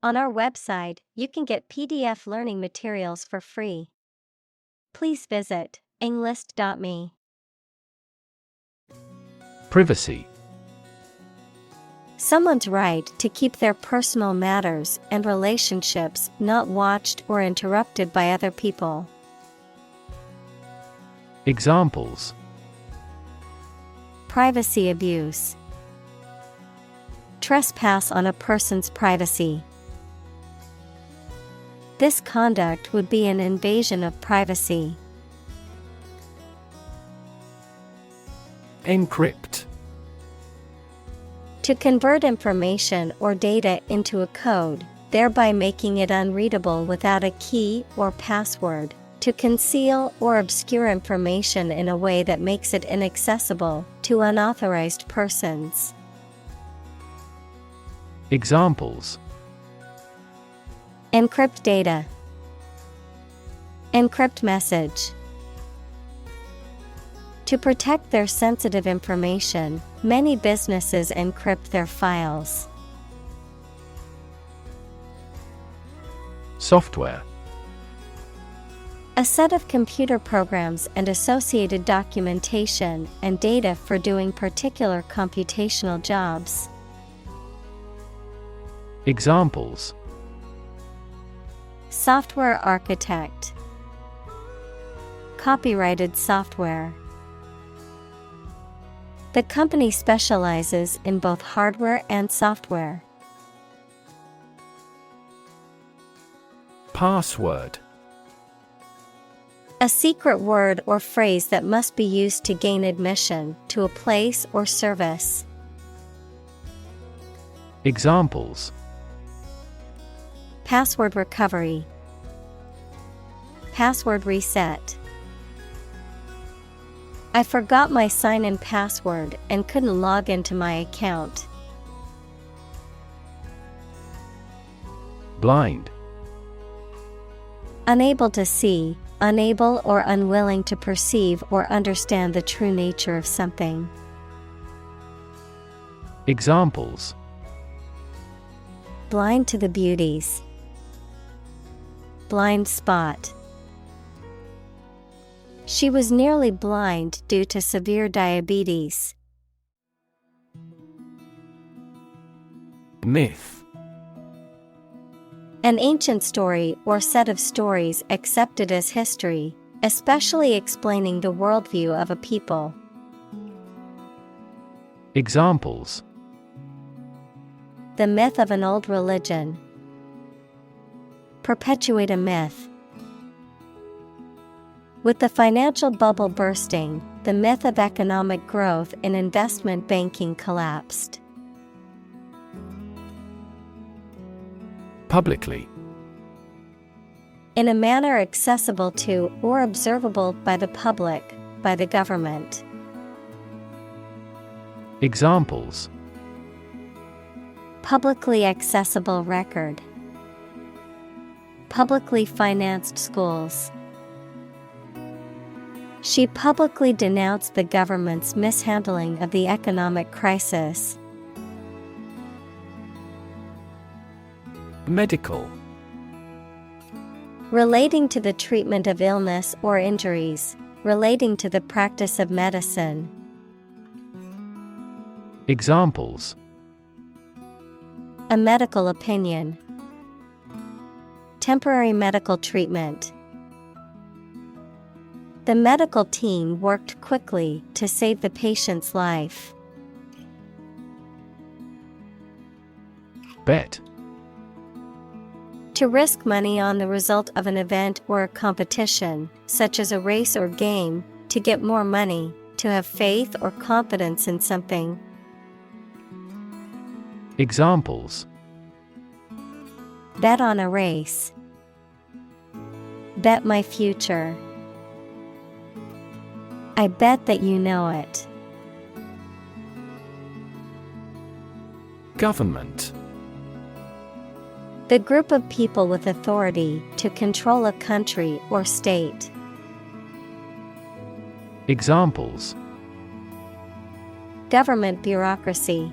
On our website, you can get PDF learning materials for free. Please visit englist.me. Privacy. Someone's right to keep their personal matters and relationships not watched or interrupted by other people. Examples: Privacy abuse. Trespass on a person's privacy. This conduct would be an invasion of privacy. Encrypt. To convert information or data into a code, thereby making it unreadable without a key or password. To conceal or obscure information in a way that makes it inaccessible to unauthorized persons. Examples: Encrypt data. Encrypt message. To protect their sensitive information, many businesses encrypt their files. Software. A set of computer programs and associated documentation and data for doing particular computational jobs. Examples: Software architect. Copyrighted software. The company specializes in both hardware and software. Password. A secret word or phrase that must be used to gain admission to a place or service. Examples: Password recovery. Password reset. I forgot my sign-in password and couldn't log into my account. Blind. Unable to see, unable or unwilling to perceive or understand the true nature of something. Examples: Blind to the beauties. Blind spot. She was nearly blind due to severe diabetes. Myth. An ancient story or set of stories accepted as history, especially explaining the worldview of a people. Examples: The myth of an old religion. Perpetuate a myth. With the financial bubble bursting, the myth of economic growth in investment banking collapsed. Publicly. In a manner accessible to or observable by the public, by the government. Examples: Publicly accessible record. Publicly financed schools. She publicly denounced the government's mishandling of the economic crisis. Medical. Relating to the treatment of illness or injuries, relating to the practice of medicine. Examples: A medical opinion. Temporary medical treatment. The medical team worked quickly to save the patient's life. Bet. To risk money on the result of an event or a competition, such as a race or game, to get more money, to have faith or confidence in something. Examples: Bet on a race. Bet my future. I bet that you know it. Government. The group of people with authority to control a country or state. Examples: Government bureaucracy.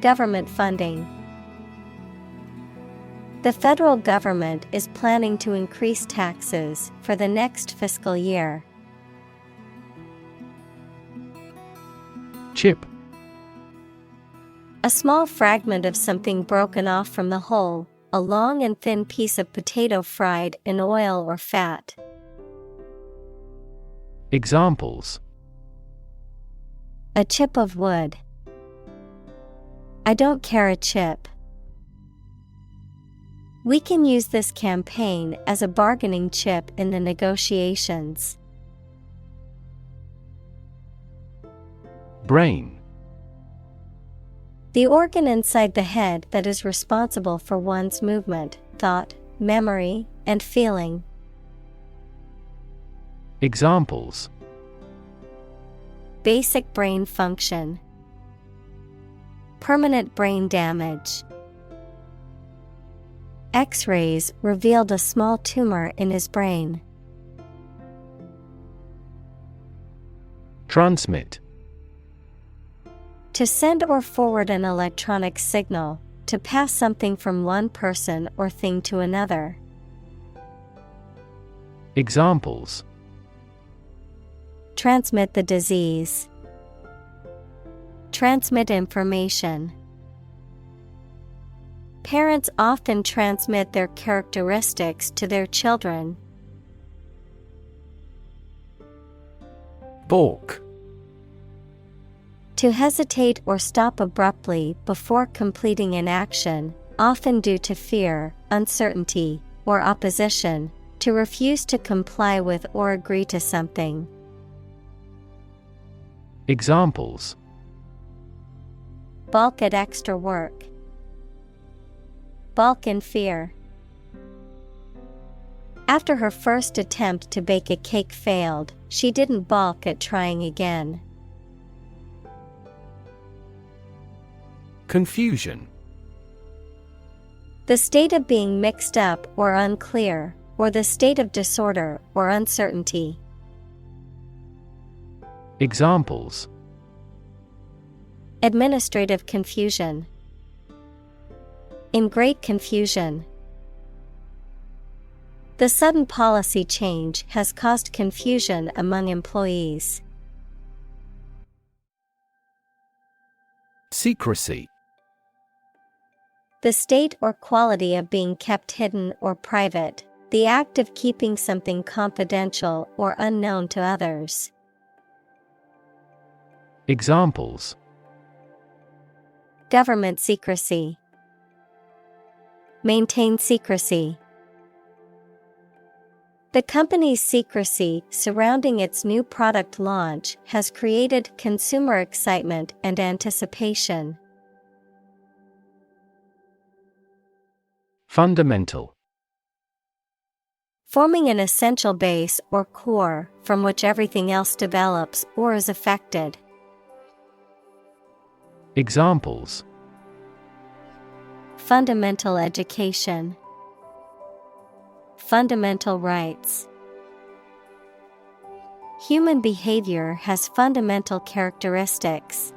Government funding. The federal government is planning to increase taxes for the next fiscal year. Chip. A small fragment of something broken off from the whole, a long and thin piece of potato fried in oil or fat. Examples: A chip of wood. I don't care a chip. We can use this campaign as a bargaining chip in the negotiations. Brain. The organ inside the head that is responsible for one's movement, thought, memory, and feeling. Examples: Basic brain function. Permanent brain damage. X-rays revealed a small tumor in his brain. Transmit. To send or forward an electronic signal, to pass something from one person or thing to another. Examples: Transmit the disease. Transmit information. Parents often transmit their characteristics to their children. Balk. To hesitate or stop abruptly before completing an action, often due to fear, uncertainty, or opposition, to refuse to comply with or agree to something. Examples: Balk at extra work. Balk in fear. After her first attempt to bake a cake failed, she didn't balk at trying again. Confusion. The state of being mixed up or unclear, or the state of disorder or uncertainty. Examples: Administrative confusion. In great confusion. The sudden policy change has caused confusion among employees. Secrecy. The state or quality of being kept hidden or private, the act of keeping something confidential or unknown to others. Examples: Government secrecy. Maintain secrecy. The company's secrecy surrounding its new product launch has created consumer excitement and anticipation. Fundamental. Forming an essential base or core from which everything else develops or is affected. Examples: Fundamental education. Fundamental rights. Human behavior has fundamental characteristics.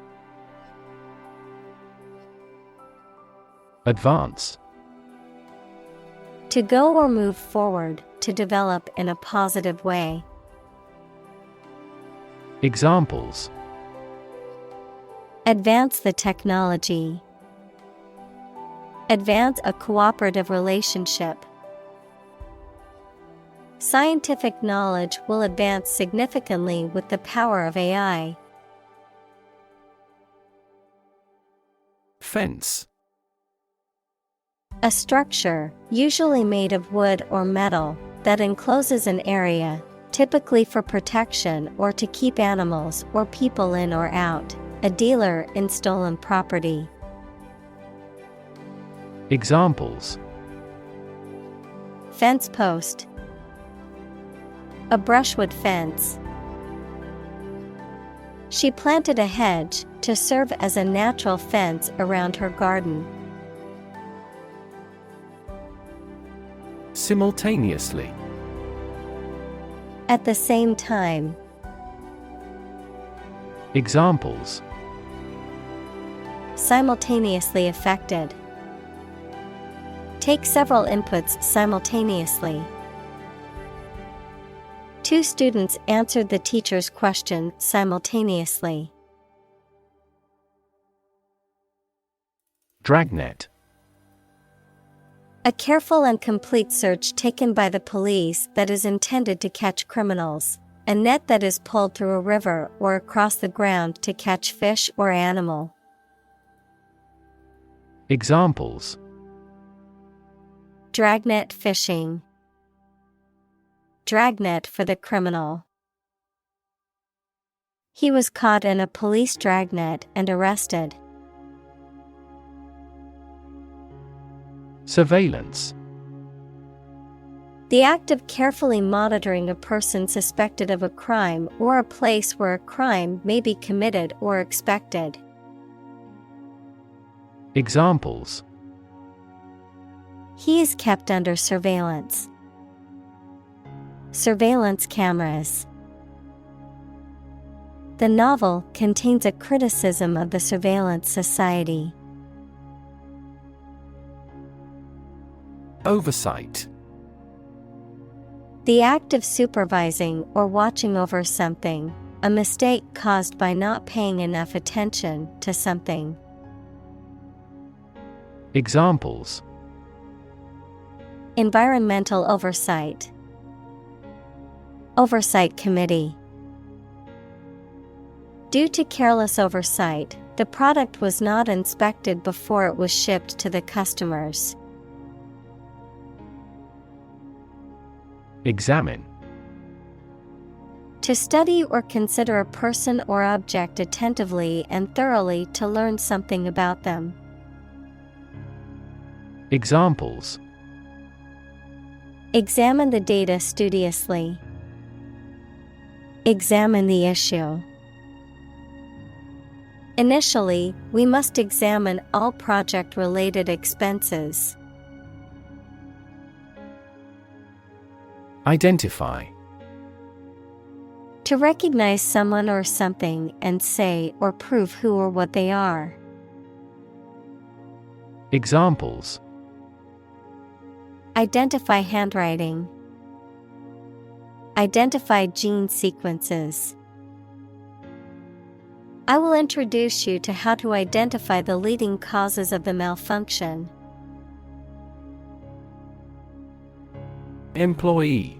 Advance. To go or move forward, to develop in a positive way. Examples: Advance the technology. Advance a cooperative relationship. Scientific knowledge will advance significantly with the power of AI. Fence. A structure, usually made of wood or metal, that encloses an area, typically for protection or to keep animals or people in or out. A dealer in stolen property. Examples: Fence post. A brushwood fence. She planted a hedge to serve as a natural fence around her garden. Simultaneously. At the same time. Examples: Simultaneously affected. Take several inputs simultaneously. Two students answered the teacher's question simultaneously. Dragnet. A careful and complete search taken by the police that is intended to catch criminals. A net that is pulled through a river or across the ground to catch fish or animal. Examples: Dragnet fishing. Dragnet for the criminal. He was caught in a police dragnet and arrested. Surveillance. The act of carefully monitoring a person suspected of a crime or a place where a crime may be committed or expected. Examples: He is kept under surveillance. Surveillance cameras. The novel contains a criticism of the surveillance society. Oversight. The act of supervising or watching over something, a mistake caused by not paying enough attention to something. Examples: Environmental oversight. Oversight committee. Due to careless oversight, the product was not inspected before it was shipped to the customers. Examine. To study or consider a person or object attentively and thoroughly to learn something about them. Examples: Examine the data studiously. Examine the issue. Initially, we must examine all project-related expenses. Identify. To recognize someone or something and say or prove who or what they are. Examples: Identify handwriting. Identify gene sequences. I will introduce you to how to identify the leading causes of the malfunction. Employee.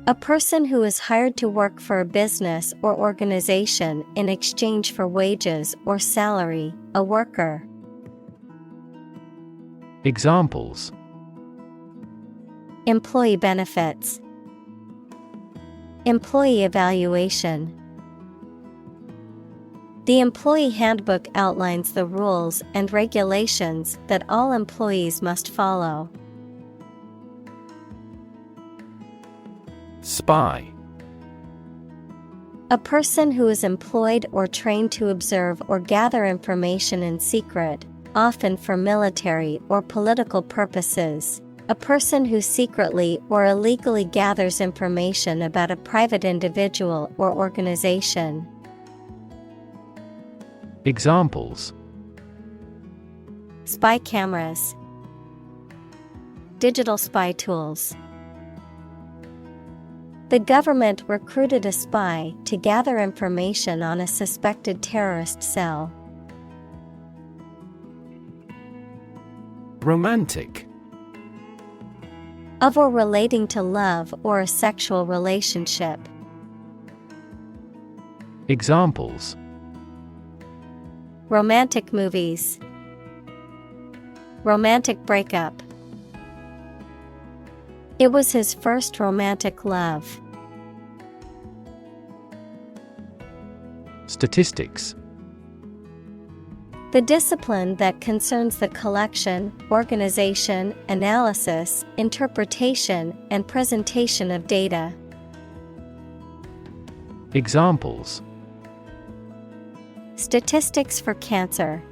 A person who is hired to work for a business or organization in exchange for wages or salary, a worker. Examples: Employee benefits. Employee evaluation. The employee handbook outlines the rules and regulations that all employees must follow. Spy. A person who is employed or trained to observe or gather information in secret, often for military or political purposes. A person who secretly or illegally gathers information about a private individual or organization. Examples: Spy cameras. Digital spy tools. The government recruited a spy to gather information on a suspected terrorist cell. Romantic. Of or relating to love or a sexual relationship. Examples: Romantic movies. Romantic breakup. It was his first romantic love. Statistics. The discipline that concerns the collection, organization, analysis, interpretation, and presentation of data. Examples: Statistics for cancer.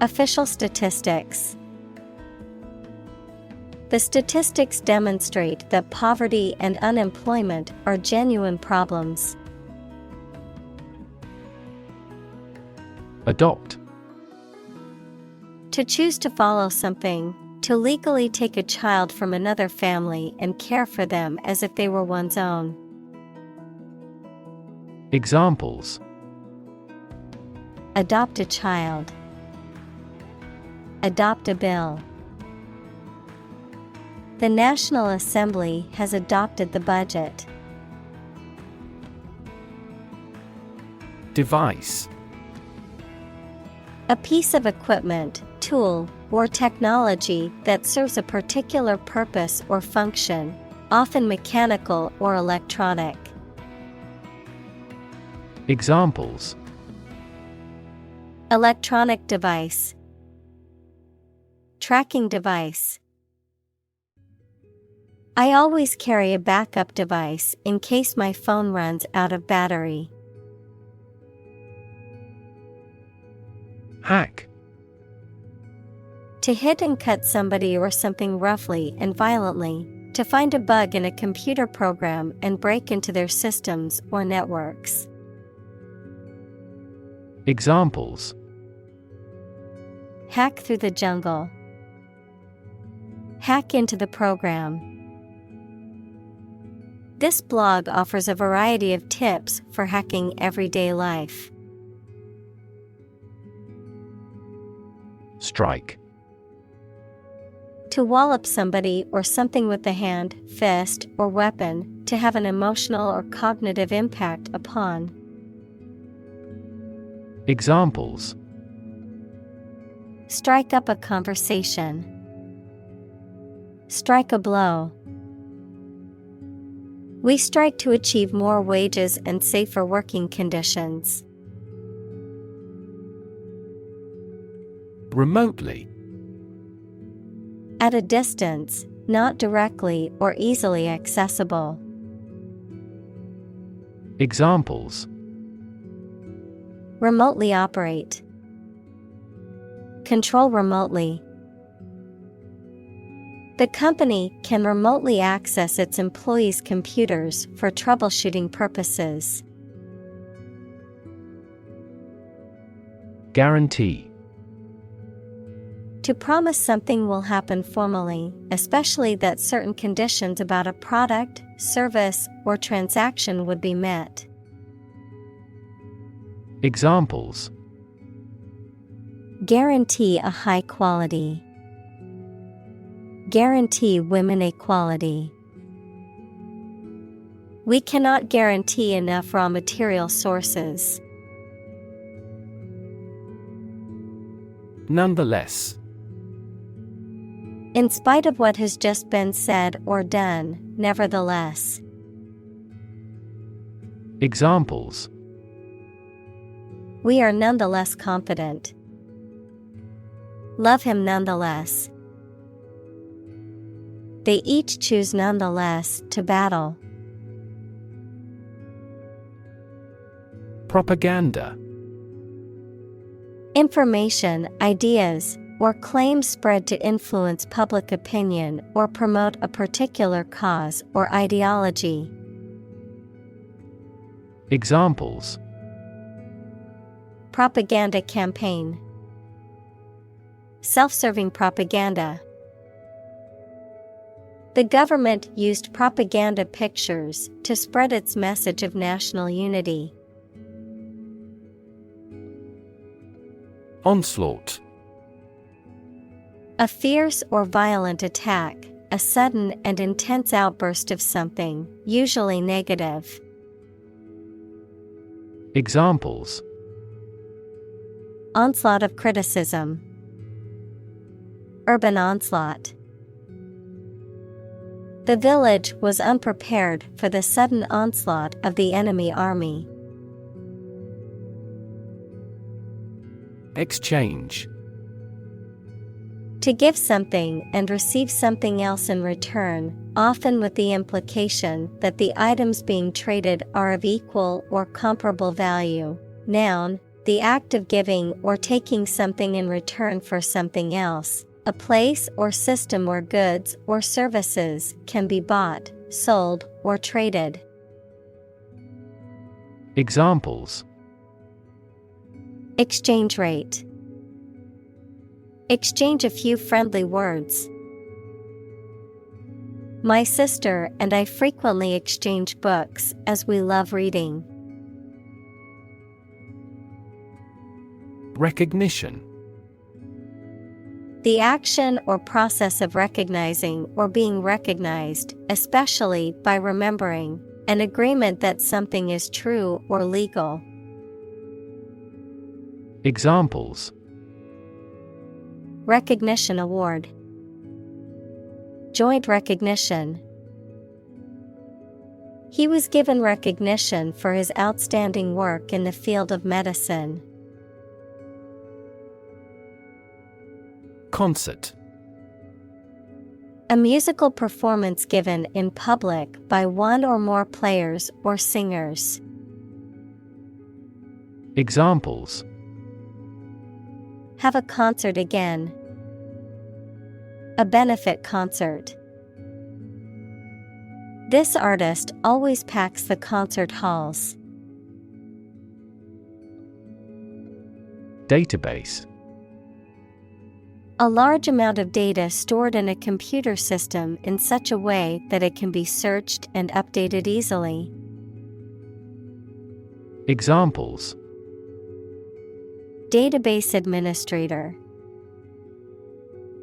Official statistics. The statistics demonstrate that poverty and unemployment are genuine problems. Adopt. To choose to follow something, to legally take a child from another family and care for them as if they were one's own. Examples: Adopt a child. Adopt a bill. The National Assembly has adopted the budget. Device: A piece of equipment, tool, or technology that serves a particular purpose or function, often mechanical or electronic. Examples: Electronic device. Tracking device. I always carry a backup device in case my phone runs out of battery. Hack: To hit and cut somebody or something roughly and violently, to find a bug in a computer program and break into their systems or networks. Examples: Hack through the jungle. Hack into the program. This blog offers a variety of tips for hacking everyday life. Strike: To wallop somebody or something with the hand, fist, or weapon, to have an emotional or cognitive impact upon. Examples: Strike up a conversation. Strike a blow. We strike to achieve more wages and safer working conditions. Remotely: At a distance, not directly or easily accessible. Examples: Remotely operate. Control remotely. The company can remotely access its employees' computers for troubleshooting purposes. Guarantee: To promise something will happen formally, especially that certain conditions about a product, service, or transaction would be met. Examples: Guarantee a high quality. Guarantee women equality. We cannot guarantee enough raw material sources. Nonetheless: In spite of what has just been said or done, nevertheless. Examples: We are nonetheless confident. Love him nonetheless. They each choose nonetheless to battle. Propaganda: Information, ideas, or claims spread to influence public opinion or promote a particular cause or ideology. Examples: Propaganda campaign. Self-serving propaganda. The government used propaganda pictures to spread its message of national unity. Onslaught: A fierce or violent attack, a sudden and intense outburst of something, usually negative. Examples: Onslaught of criticism. Urban onslaught. The village was unprepared for the sudden onslaught of the enemy army. Exchange: To give something and receive something else in return, often with the implication that the items being traded are of equal or comparable value. Noun, the act of giving or taking something in return for something else. A place or system where goods or services can be bought, sold, or traded. Examples: Exchange rate. Exchange a few friendly words. My sister and I frequently exchange books as we love reading. Recognition. The action or process of recognizing or being recognized, especially by remembering, an agreement that something is true or legal. Examples: Recognition award. Joint recognition. He was given recognition for his outstanding work in the field of medicine. Concert. A musical performance given in public by one or more players or singers. Examples: Have a concert again. A benefit concert. This artist always packs the concert halls. Database. A large amount of data stored in a computer system in such a way that it can be searched and updated easily. Examples: Database administrator.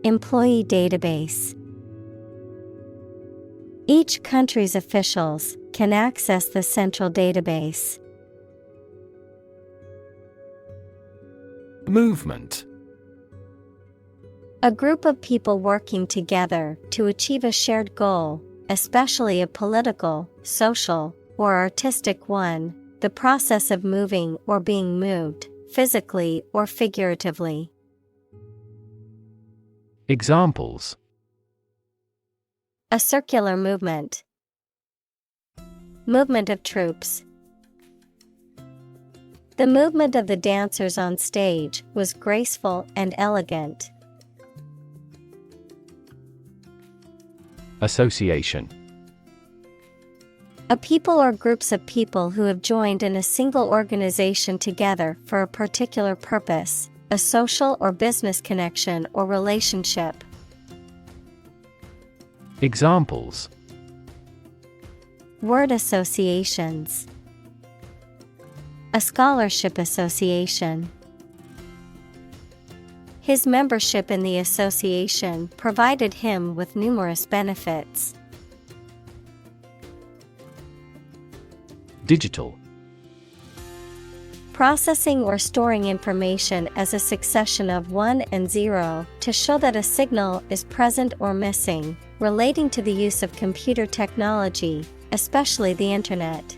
Employee database. Each country's officials can access the central database. Movement. A group of people working together to achieve a shared goal, especially a political, social, or artistic one, the process of moving or being moved, physically or figuratively. Examples: A circular movement. Movement of troops. The movement of the dancers on stage was graceful and elegant. Association. A people or groups of people who have joined in a single organization together for a particular purpose, a social or business connection or relationship. Examples: Word associations. A scholarship association. His membership in the association provided him with numerous benefits. Digital. Processing or storing information as a succession of 1 and 0 to show that a signal is present or missing, relating to the use of computer technology, especially the Internet.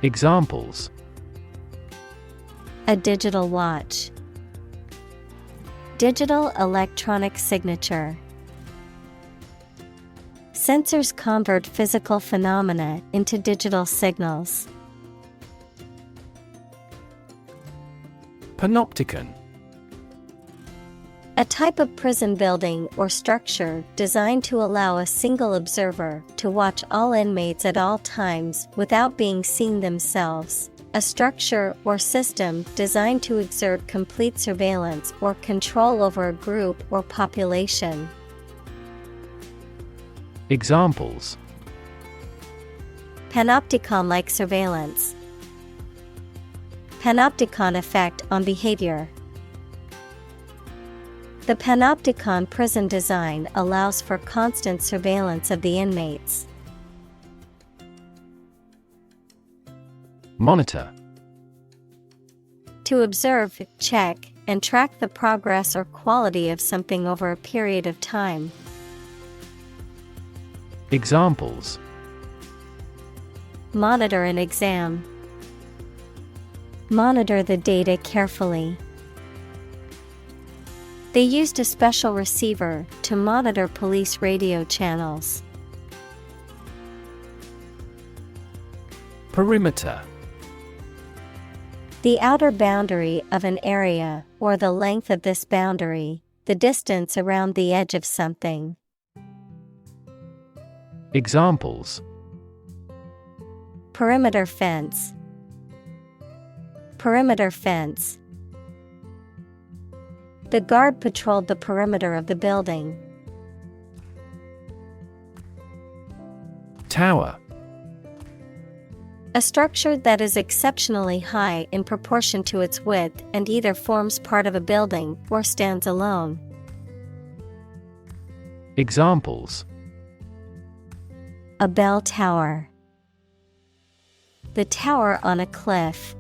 Examples: A digital watch. Digital electronic signature. Sensors convert physical phenomena into digital signals. Panopticon. A type of prison building or structure designed to allow a single observer to watch all inmates at all times without being seen themselves. A structure or system designed to exert complete surveillance or control over a group or population. Examples: Panopticon-like surveillance. Panopticon effect on behavior. The Panopticon prison design allows for constant surveillance of the inmates. Monitor. To observe, check, and track the progress or quality of something over a period of time. Examples: Monitor an exam. Monitor the data carefully. They used a special receiver to monitor police radio channels. Perimeter. The outer boundary of an area or the length of this boundary, the distance around the edge of something. Examples: Perimeter fence. Perimeter fence. The guard patrolled the perimeter of the building. Tower. A structure that is exceptionally high in proportion to its width and either forms part of a building or stands alone. Examples: A bell tower. The tower on a cliff.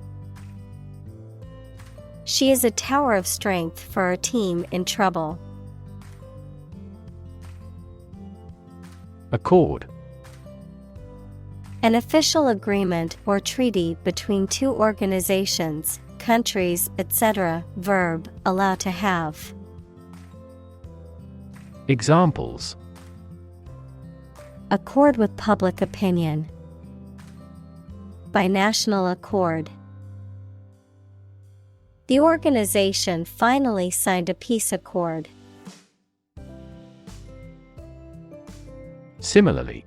She is a tower of strength for our team in trouble. Accord. An official agreement or treaty between two organizations, countries, etc. Verb, allow to have. Examples: Accord with public opinion. By national accord. The organization finally signed a peace accord. Similarly.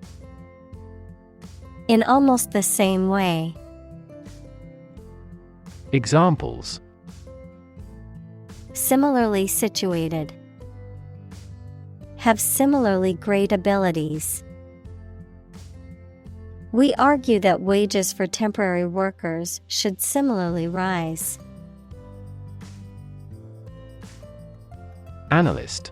In almost the same way. Examples: Similarly situated. Have similarly great abilities. We argue that wages for temporary workers should similarly rise. Analyst.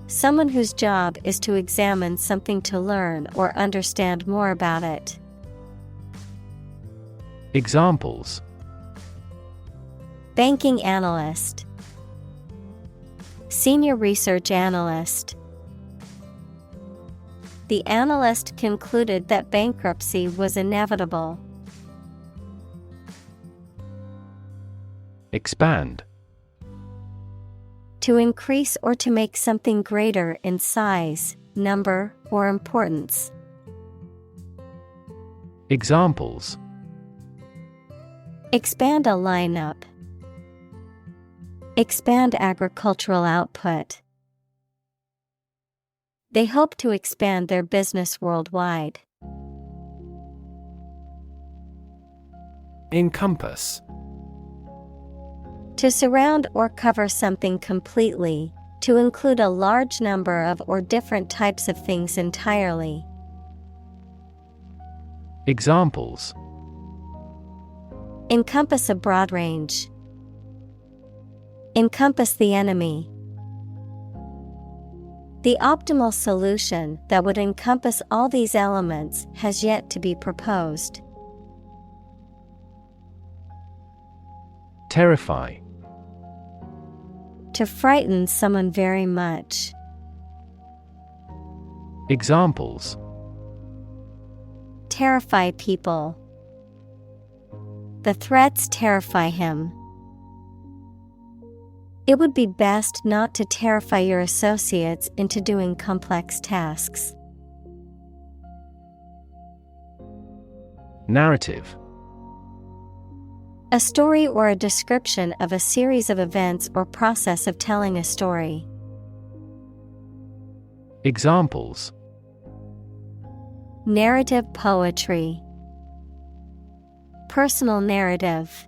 Someone whose job is to examine something to learn or understand more about it. Examples: Banking analyst. Senior research analyst. The analyst concluded that bankruptcy was inevitable. Expand. To increase or to make something greater in size, number, or importance. Examples: Expand a lineup. Expand agricultural output. They hope to expand their business worldwide. Encompass. To surround or cover something completely, to include a large number of or different types of things entirely. Examples: Encompass a broad range. Encompass the enemy. The optimal solution that would encompass all these elements has yet to be proposed. Terrify. To frighten someone very much. Examples: Terrify people. The threats terrify him. It would be best not to terrify your associates into doing complex tasks. Narrative. A story or a description of a series of events or process of telling a story. Examples: Narrative poetry. Personal narrative.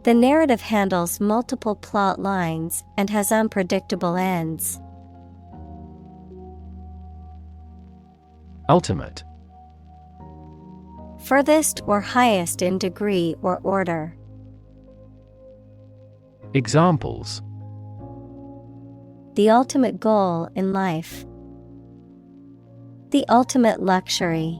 The narrative handles multiple plot lines and has unpredictable ends. Ultimate. Furthest or highest in degree or order. Examples: The ultimate goal in life. The ultimate luxury.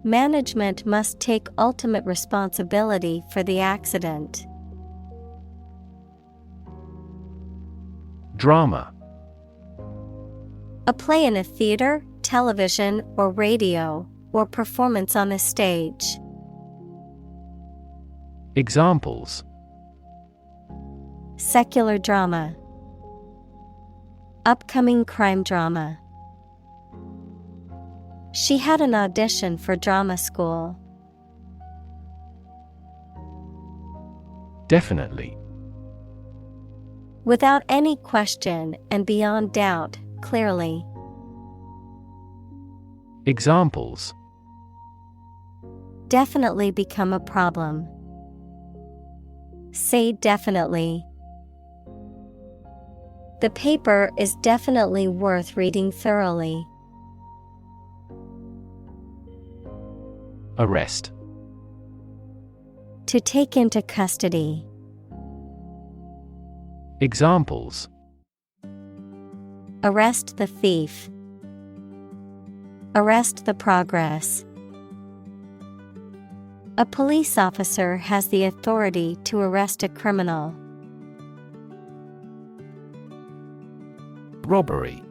Management must take ultimate responsibility for the accident. Drama. A play in a theater, television, or radio, or performance on a stage. Examples: Secular drama. Upcoming crime drama. She had an audition for drama school. Definitely. Without any question and beyond doubt, clearly. Examples: Definitely become a problem. Say definitely. The paper is definitely worth reading thoroughly. Arrest. To take into custody. Examples: Arrest the thief. Arrest the progress. A police officer has the authority to arrest a criminal. Robbery.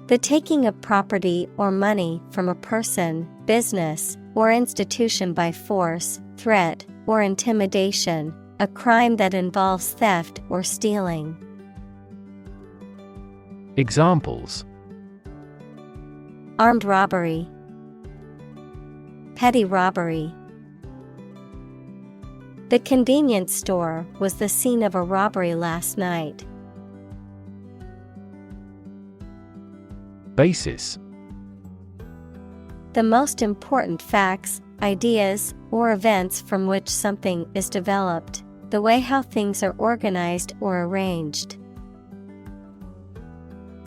The taking of property or money from a person, business, or institution by force, threat, or intimidation, a crime that involves theft or stealing. Examples: Armed robbery. Petty robbery. The convenience store was the scene of a robbery last night. Basis. The most important facts, ideas, or events from which something is developed, the way how things are organized or arranged.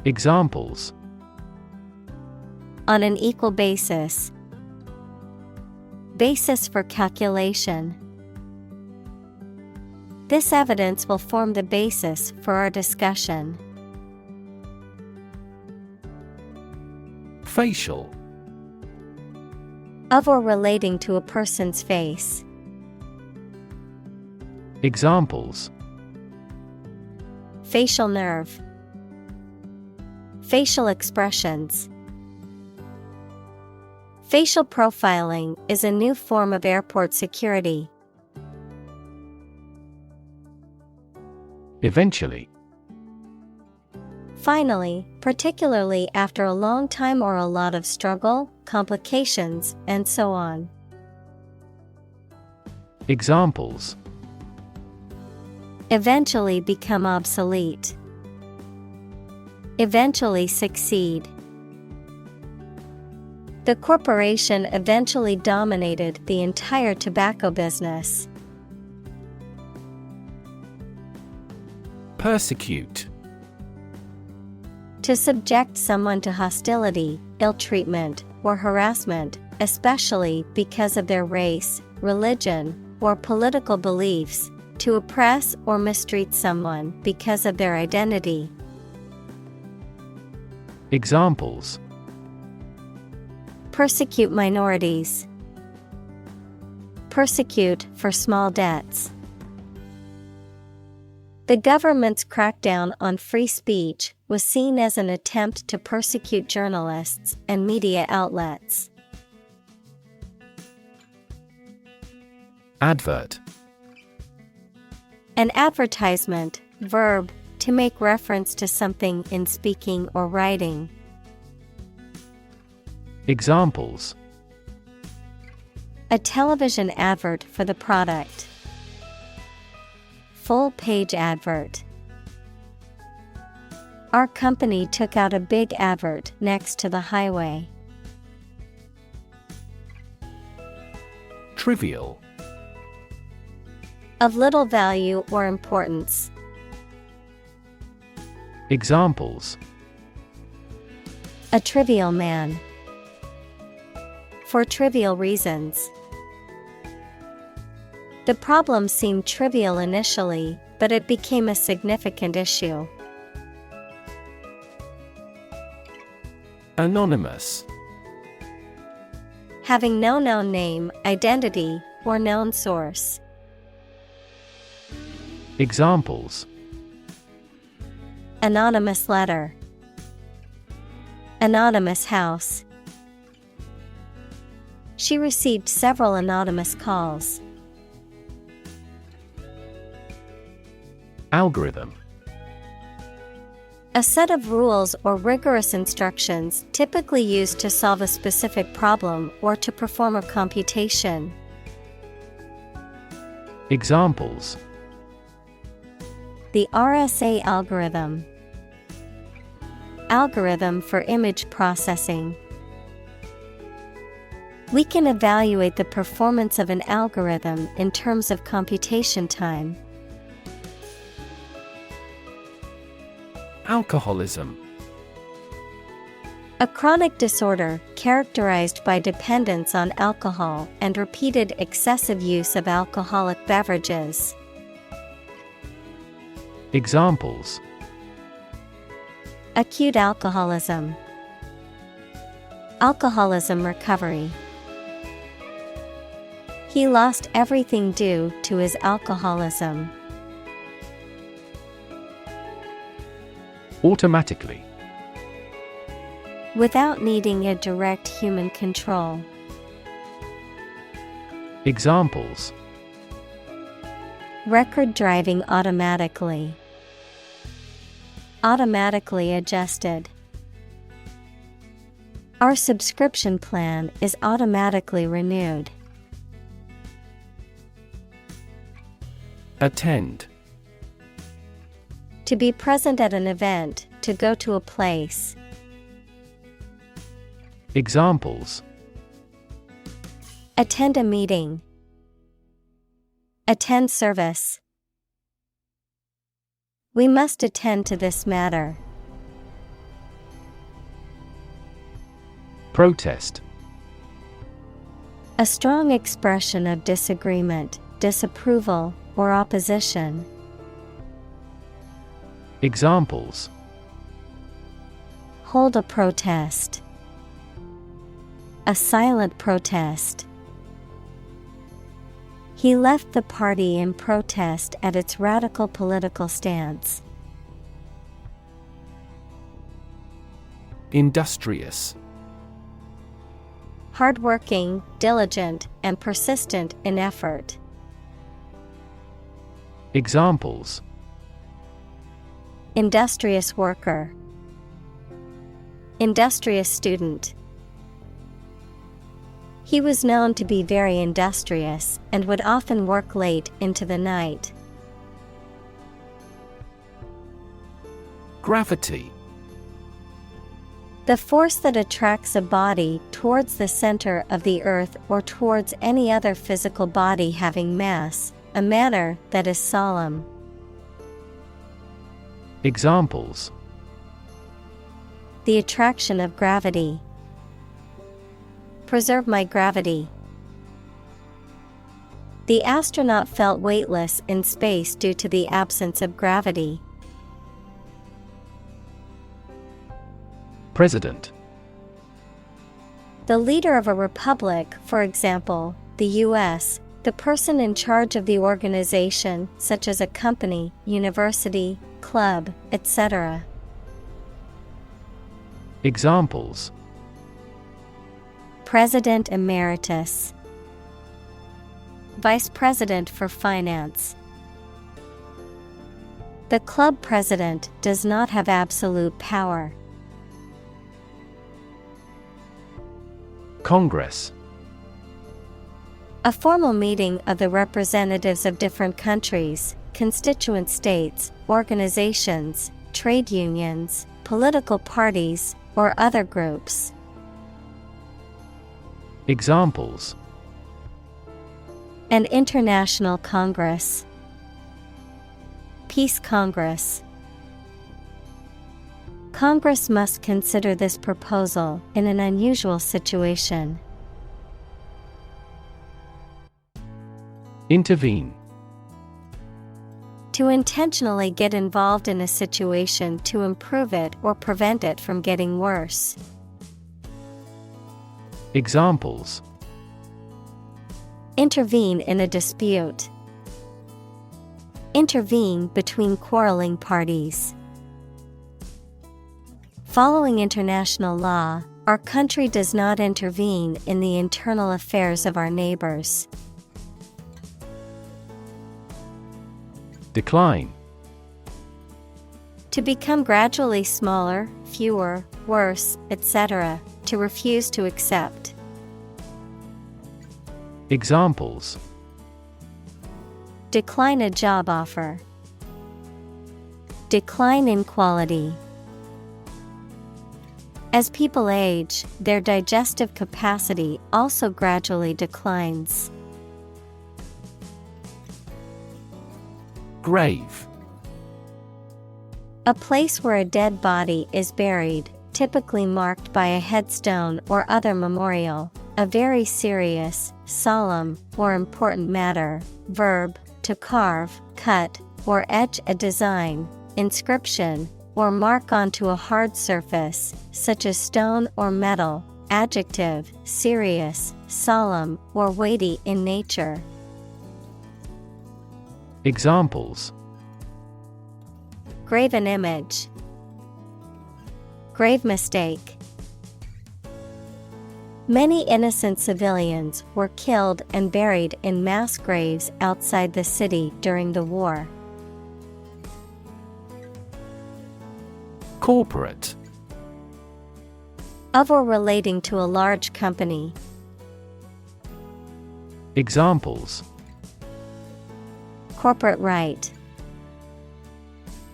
Examples: On an equal basis. Basis for calculation. This evidence will form the basis for our discussion. Facial. Of or relating to a person's face. Examples: Facial nerve. Facial expressions. Facial profiling is a new form of airport security. Eventually. Finally, particularly after a long time or a lot of struggle, complications, and so on. Examples: Eventually become obsolete. Eventually succeed. The corporation eventually dominated the entire tobacco business. Persecute. To subject someone to hostility, ill treatment, or harassment, especially because of their race, religion, or political beliefs, to oppress or mistreat someone because of their identity. Examples: Persecute minorities. Persecute for small debts. The government's crackdown on free speech was seen as an attempt to persecute journalists and media outlets. Advert. An advertisement, verb, to make reference to something in speaking or writing. Examples: A television advert for the product. Full-page advert. Our company took out a big advert next to the highway. Trivial. Of little value or importance. Examples: A trivial man. For trivial reasons. The problem seemed trivial initially, but it became a significant issue. Anonymous. Having no known name, identity, or known source. Examples: Anonymous letter. Anonymous house. She received several anonymous calls. Algorithm. A set of rules or rigorous instructions typically used to solve a specific problem or to perform a computation. Examples: The RSA algorithm. Algorithm for image processing. We can evaluate the performance of an algorithm in terms of computation time. Alcoholism. A chronic disorder characterized by dependence on alcohol and repeated excessive use of alcoholic beverages. Examples: acute alcoholism, alcoholism recovery. He lost everything due to his alcoholism. Automatically. Without needing a direct human control. Examples: record driving automatically, automatically adjusted. Our subscription plan is automatically renewed. Attend. To be present at an event, to go to a place. Examples: attend a meeting, attend service. We must attend to this matter. Protest. A strong expression of disagreement, disapproval, or opposition. Examples: hold a protest, a silent protest. He left the party in protest at its radical political stance. Industrious. Hardworking, diligent, and persistent in effort. Examples: industrious worker, industrious student. He was known to be very industrious and would often work late into the night. Gravity. The force that attracts a body towards the center of the earth or towards any other physical body having mass, a manner that is solemn. Examples: the attraction of gravity. Preserve my gravity. The astronaut felt weightless in space due to the absence of gravity. President. The leader of a republic, for example, the U.S., the person in charge of the organization, such as a company, university, club, etc. Examples: President Emeritus, Vice President for Finance. The club president does not have absolute power. Congress. A formal meeting of the representatives of different countries, constituent states, organizations, trade unions, political parties, or other groups. Examples: an international congress, peace congress. Congress must consider this proposal in an unusual situation. Intervene. To intentionally get involved in a situation to improve it or prevent it from getting worse. Examples: intervene in a dispute, intervene between quarreling parties. Following international law, our country does not intervene in the internal affairs of our neighbors. Decline. To become gradually smaller, fewer, worse, etc., to refuse to accept. Examples: decline a job offer, decline in quality. As people age, their digestive capacity also gradually declines. Grave. A place where a dead body is buried, typically marked by a headstone or other memorial. A very serious, solemn, or important matter. Verb, to carve, cut, or etch a design, inscription, or mark onto a hard surface, such as stone or metal. Adjective, serious, solemn, or weighty in nature. Examples: Graven image. Grave mistake. Many innocent civilians were killed and buried in mass graves outside the city during the war. Corporate. Of or relating to a large company. Examples: Corporate right.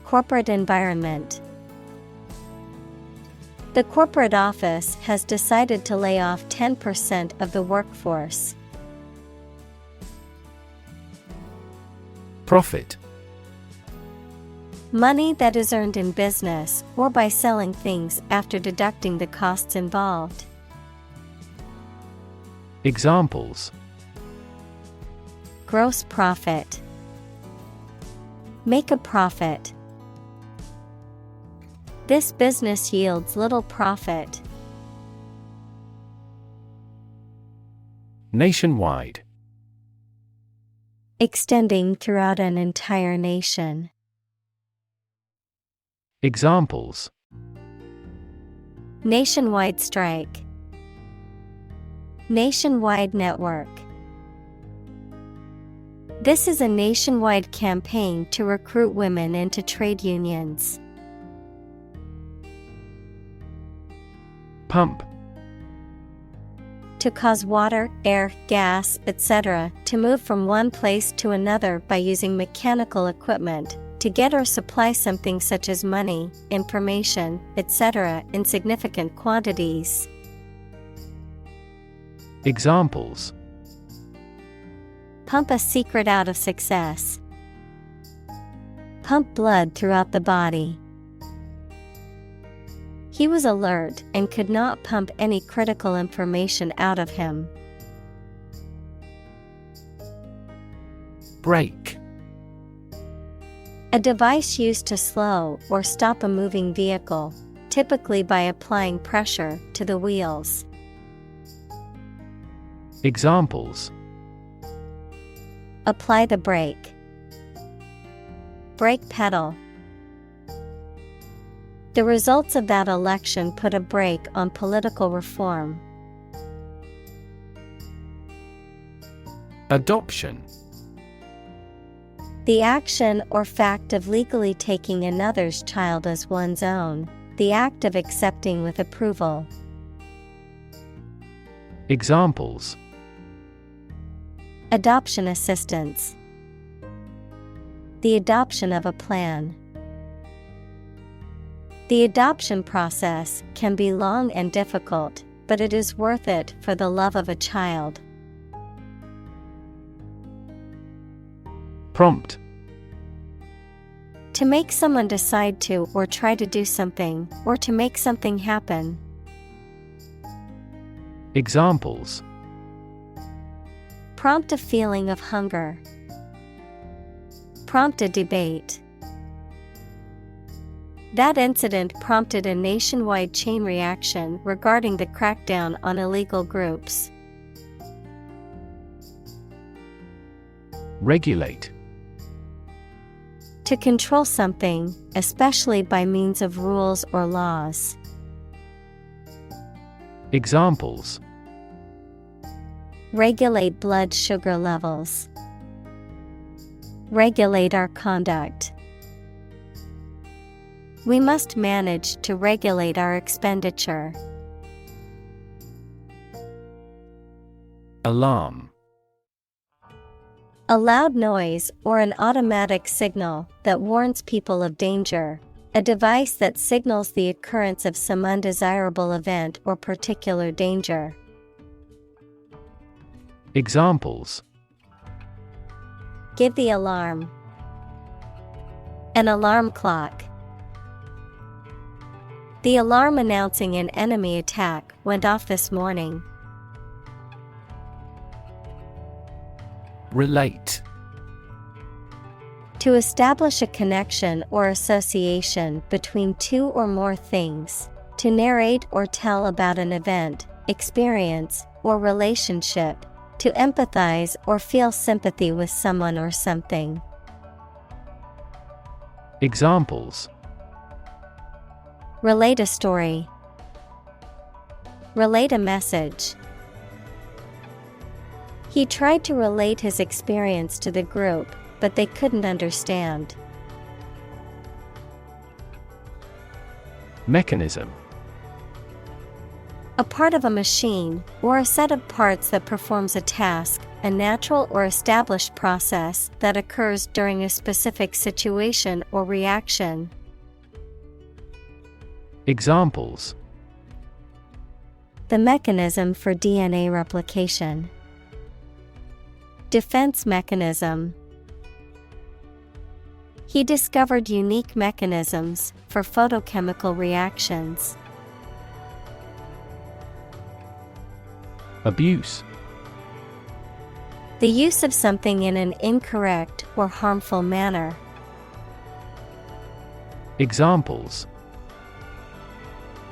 Corporate environment. The corporate office has decided to lay off 10% of the workforce. Profit. Money that is earned in business or by selling things after deducting the costs involved. Examples: Gross profit. Make a profit. This business yields little profit. Nationwide. Extending throughout an entire nation. Examples: Nationwide strike. Nationwide network. This is a nationwide campaign to recruit women into trade unions. Pump. To cause water, air, gas, etc. to move from one place to another by using mechanical equipment, to get or supply something such as money, information, etc. in significant quantities. Examples: Pump a secret out of success. Pump blood throughout the body. He was alert and could not pump any critical information out of him. Brake. A device used to slow or stop a moving vehicle, typically by applying pressure to the wheels. Examples: Apply the brake. Brake pedal. The results of that election put a brake on political reform. Adoption. The action or fact of legally taking another's child as one's own, the act of accepting with approval. Examples: Adoption assistance. The adoption of a plan. The adoption process can be long and difficult, but it is worth it for the love of a child. Prompt. To make someone decide to or try to do something, or to make something happen. Examples: Prompt a feeling of hunger. Prompt a debate. That incident prompted a nationwide chain reaction regarding the crackdown on illegal groups. Regulate. To control something, especially by means of rules or laws. Examples: Regulate blood sugar levels. Regulate our conduct. We must manage to regulate our expenditure. Alarm. A loud noise or an automatic signal that warns people of danger, A device that signals the occurrence of some undesirable event or particular danger. Examples: Give the alarm. An alarm clock. The alarm announcing an enemy attack went off this morning. Relate. To establish a connection or association between two or more things. To narrate or tell about an event, experience, or relationship. To empathize or feel sympathy with someone or something. Examples: Relate a story. Relate a message. He tried to relate his experience to the group, but they couldn't understand. Mechanism. A part of a machine, or a set of parts that performs a task, a natural or established process that occurs during a specific situation or reaction. Examples: The mechanism for DNA replication. Defense mechanism. He discovered unique mechanisms for photochemical reactions. Abuse. The use of something in an incorrect or harmful manner. Examples: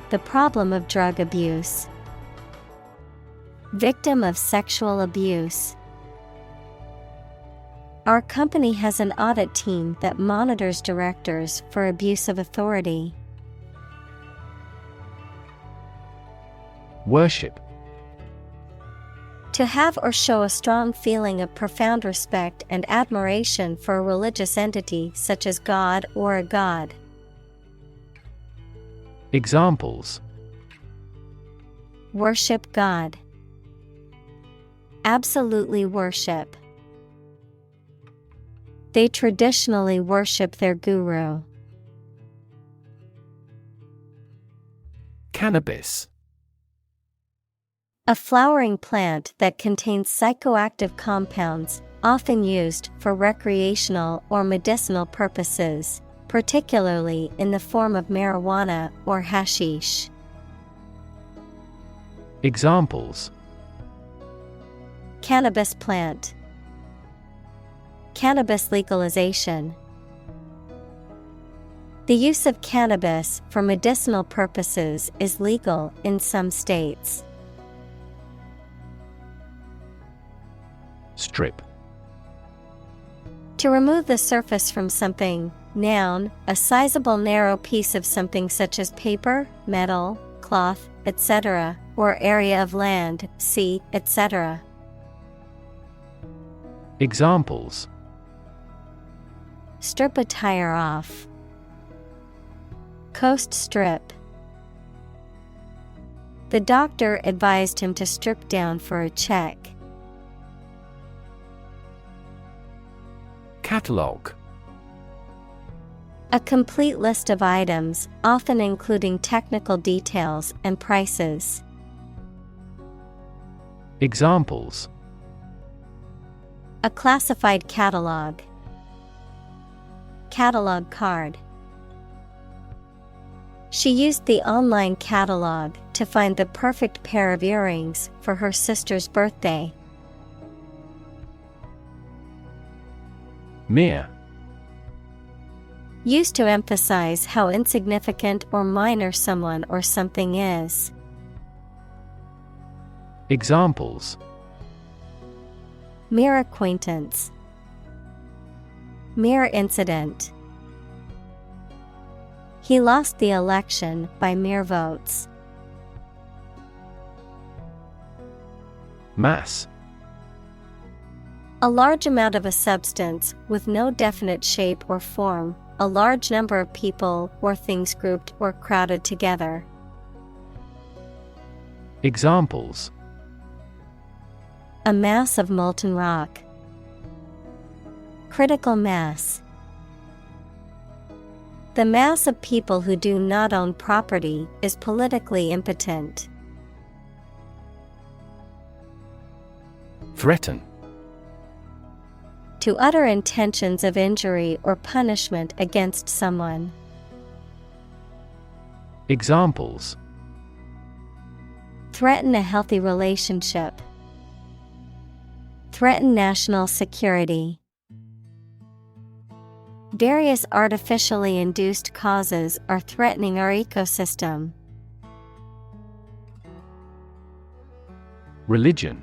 The problem of drug abuse. Victim of sexual abuse. Our company has an audit team that monitors directors for abuse of authority. Worship. To have or show a strong feeling of profound respect and admiration for a religious entity such as God or a god. Examples: Worship God. Absolutely worship. They traditionally worship their guru. Cannabis. A flowering plant that contains psychoactive compounds, often used for recreational or medicinal purposes, particularly in the form of marijuana or hashish. Examples: Cannabis plant. Cannabis legalization. The use of cannabis for medicinal purposes is legal in some states. Strip. To remove the surface from something. Noun, a sizable narrow piece of something such as paper, metal, cloth, etc., or area of land, sea, etc. Examples: Strip a tire off. Coast strip. The doctor advised him to strip down for a check. Catalog. A complete list of items, often including technical details and prices. Examples: A classified catalog. Catalog card. She used the online catalog to find the perfect pair of earrings for her sister's birthday. Mere. Used to emphasize how insignificant or minor someone or something is. Examples: Mere acquaintance. Mere incident. He lost the election by mere votes. Mass. A large amount of a substance with no definite shape or form, a large number of people or things grouped or crowded together. Examples: A mass of molten rock. Critical mass. The mass of people who do not own property is politically impotent. Threaten. To utter intentions of injury or punishment against someone. Examples: threaten a healthy relationship. Threaten national security. Various artificially induced causes are threatening our ecosystem. Religion.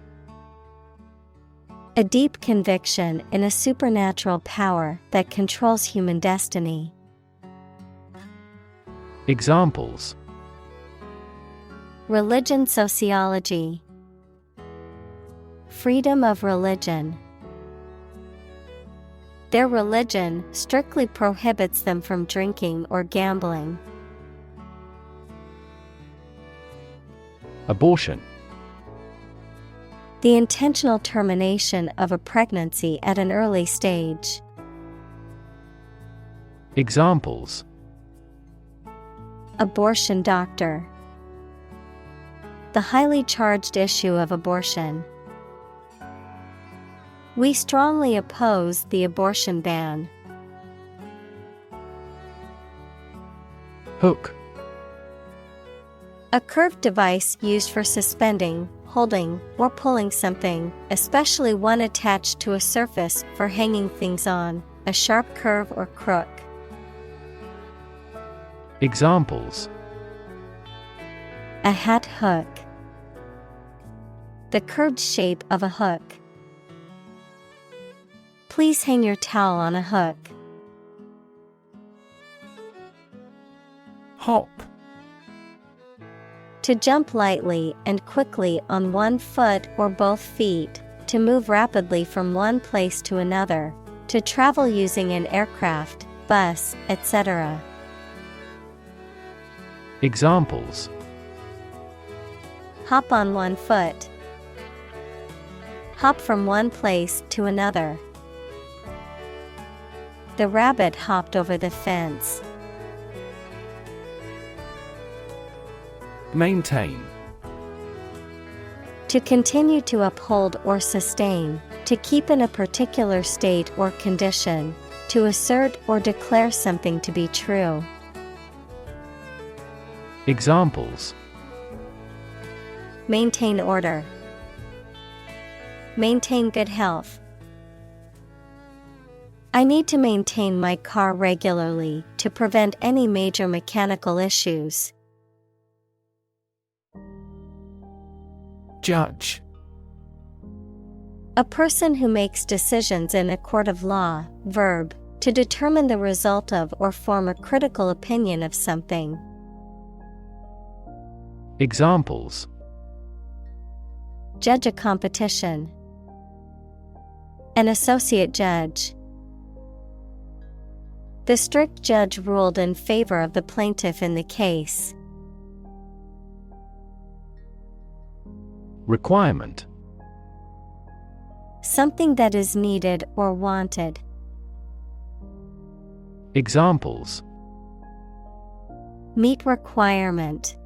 A deep conviction in a supernatural power that controls human destiny. Examples: religion sociology. Freedom of religion. Their religion strictly prohibits them from drinking or gambling. Abortion. The intentional termination of a pregnancy at an early stage. Examples: abortion doctor. The highly charged issue of abortion. We strongly oppose the abortion ban. Hook. A curved device used for suspending, holding, or pulling something, especially one attached to a surface for hanging things on, a sharp curve or crook. Examples: a hat hook. The curved shape of a hook. Please hang your towel on a hook. Hop. To jump lightly and quickly on one foot or both feet, to move rapidly from one place to another, to travel using an aircraft, bus, etc. Examples: hop on one foot. Hop from one place to another. The rabbit hopped over the fence. Maintain. To continue to uphold or sustain, to keep in a particular state or condition, to assert or declare something to be true. Examples: maintain order. Maintain good health. I need to maintain my car regularly to prevent any major mechanical issues. Judge. A person who makes decisions in a court of law. Verb, to determine the result of or form a critical opinion of something. Examples: judge a competition. An associate judge. The strict judge ruled in favor of the plaintiff in the case. Requirement. Something that is needed or wanted. Examples: meet requirement.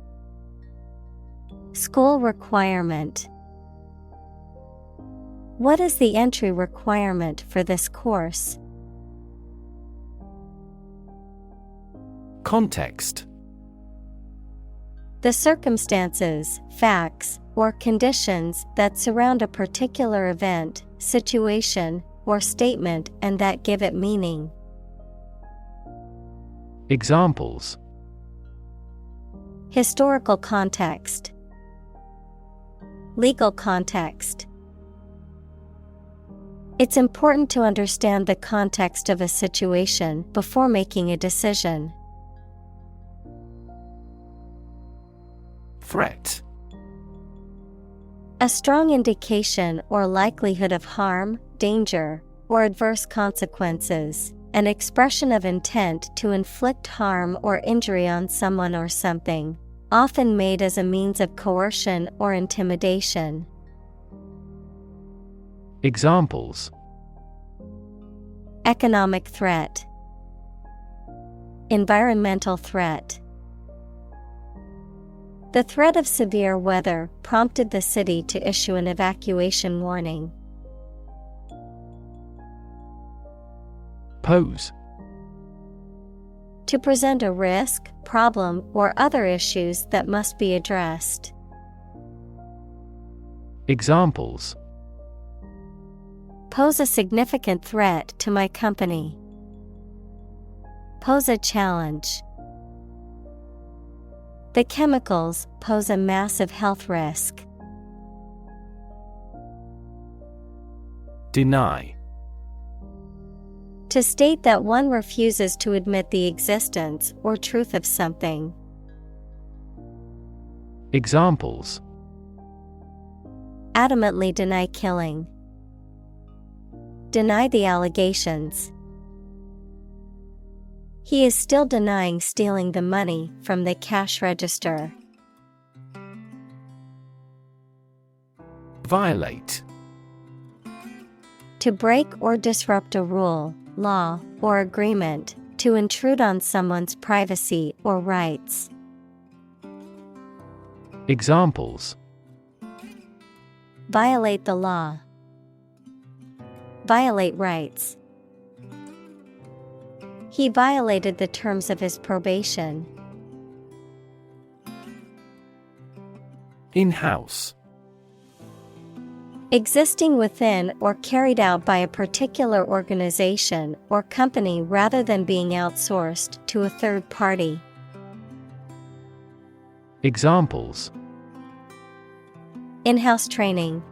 School requirement. What is the entry requirement for this course? Context. The circumstances, facts, or conditions that surround a particular event, situation, or statement and that give it meaning. Examples: historical context. Legal context. It's important to understand the context of a situation before making a decision. Threat. A strong indication or likelihood of harm, danger, or adverse consequences. An expression of intent to inflict harm or injury on someone or something, often made as a means of coercion or intimidation. Examples: economic threat. Environmental threat. The threat of severe weather prompted the city to issue an evacuation warning. Pose. To present a risk, problem, or other issues that must be addressed. Examples: Pose a significant threat to my company. Pose a challenge. The chemicals pose a massive health risk. Deny. To state that one refuses to admit the existence or truth of something. Examples: Adamantly deny killing. Deny the allegations. He is still denying stealing the money from the cash register. Violate. To break or disrupt a rule, law, or agreement, to intrude on someone's privacy or rights. Examples: Violate the law. Violate rights. He violated the terms of his probation. In-house. Existing within or carried out by a particular organization or company rather than being outsourced to a third party. Examples: In-house training.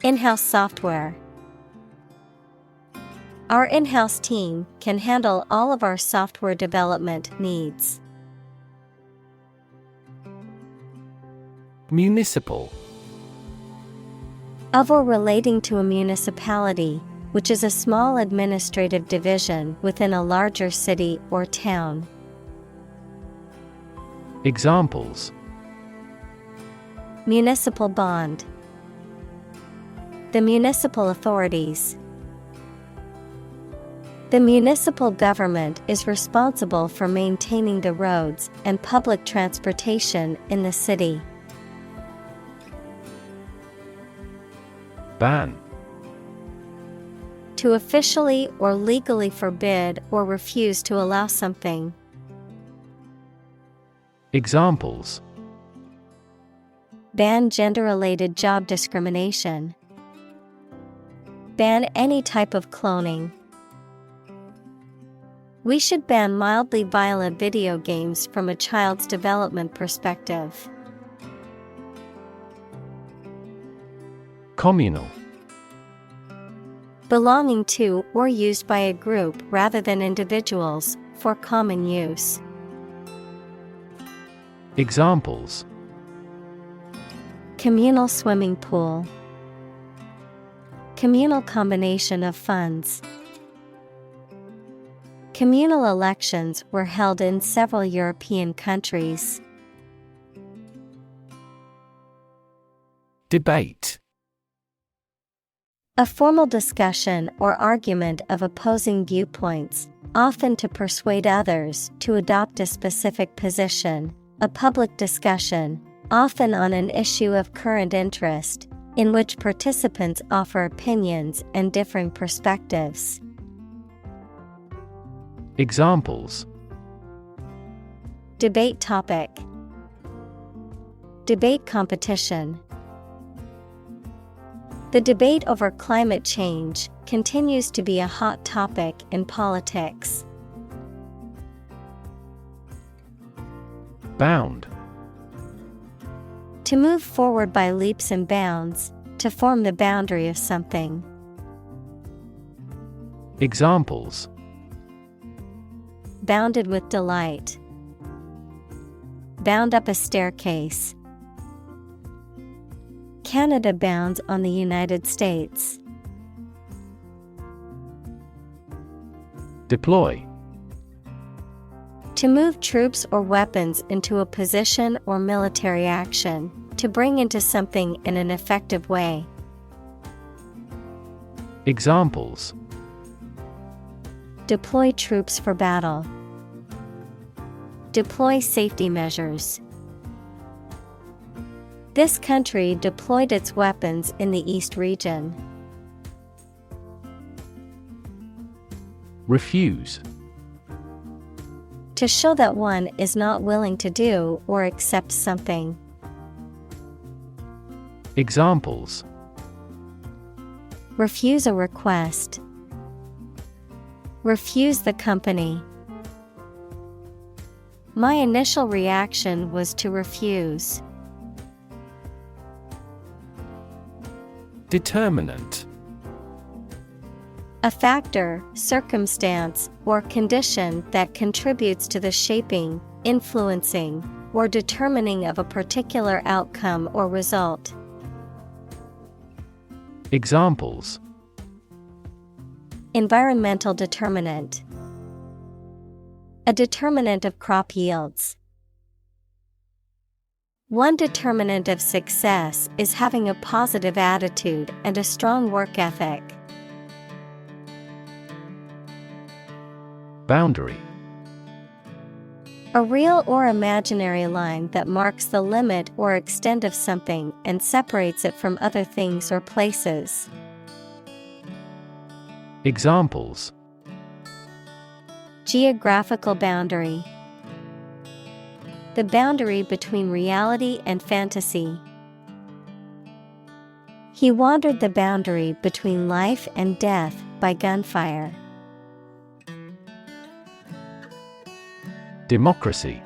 In-house software. Our in-house team can handle all of our software development needs. Municipal. Of or relating to a municipality, which is a small administrative division within a larger city or town. Examples: Municipal bond. The municipal authorities. The municipal government is responsible for maintaining the roads and public transportation in the city. Ban. To officially or legally forbid or refuse to allow something. Examples: Ban gender-related job discrimination. Ban any type of cloning. We should ban mildly violent video games from a child's development perspective. Communal. Belonging to or used by a group rather than individuals, for common use. Examples: Communal swimming pool. Communal combination of funds. Communal elections were held in several European countries. Debate. A formal discussion or argument of opposing viewpoints, often to persuade others to adopt a specific position. A public discussion, often on an issue of current interest, in which participants offer opinions and differing perspectives. Examples: Debate topic. Debate competition. The debate over climate change continues to be a hot topic in politics. Bound. To move forward by leaps and bounds, to form the boundary of something. Examples: Bounded with delight. Bound up a staircase. Canada bounds on the United States. Deploy. To move troops or weapons into a position or military action, to bring into something in an effective way. Deploy troops for battle. Deploy safety measures. This country deployed its weapons in the East region. Refuse. To show that one is not willing to do or accept something. Examples: refuse a request. Refuse the company. My initial reaction was to refuse. Determinant. A factor, circumstance, or condition that contributes to the shaping, influencing, or determining of a particular outcome or result. Examples: environmental determinant. A determinant of crop yields. One determinant of success is having a positive attitude and a strong work ethic. Boundary. A real or imaginary line that marks the limit or extent of something and separates it from other things or places. Examples: geographical boundary. The boundary between reality and fantasy. He wandered the boundary between life and death by gunfire. Democracy.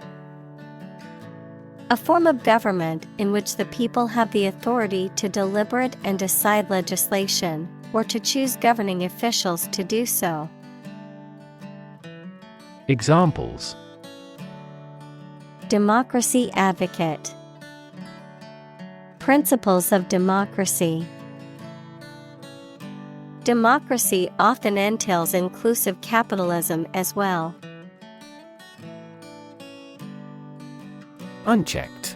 A form of government in which the people have the authority to deliberate and decide legislation, or to choose governing officials to do so. Examples: democracy advocate. Principles of democracy. Democracy often entails inclusive capitalism as well. Unchecked.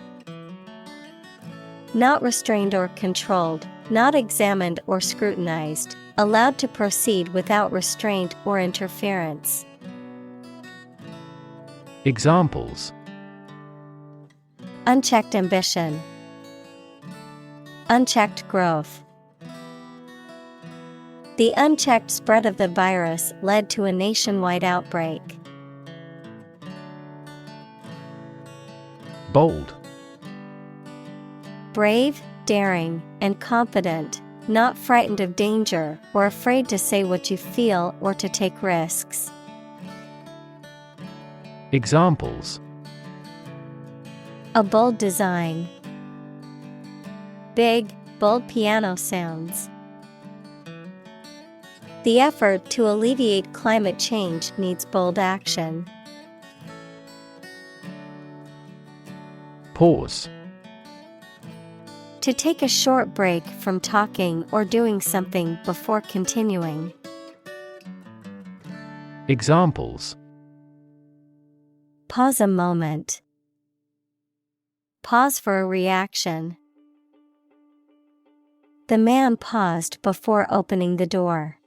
Not restrained or controlled, not examined or scrutinized, allowed to proceed without restraint or interference. Examples: unchecked ambition. Unchecked growth. The unchecked spread of the virus led to a nationwide outbreak. Bold. Brave, daring, and confident, not frightened of danger or afraid to say what you feel or to take risks. Examples: a bold design. Big, bold piano sounds. The effort to alleviate climate change needs bold action. Pause. To take a short break from talking or doing something before continuing. Examples: pause a moment. Pause for a reaction. The man paused before opening the door.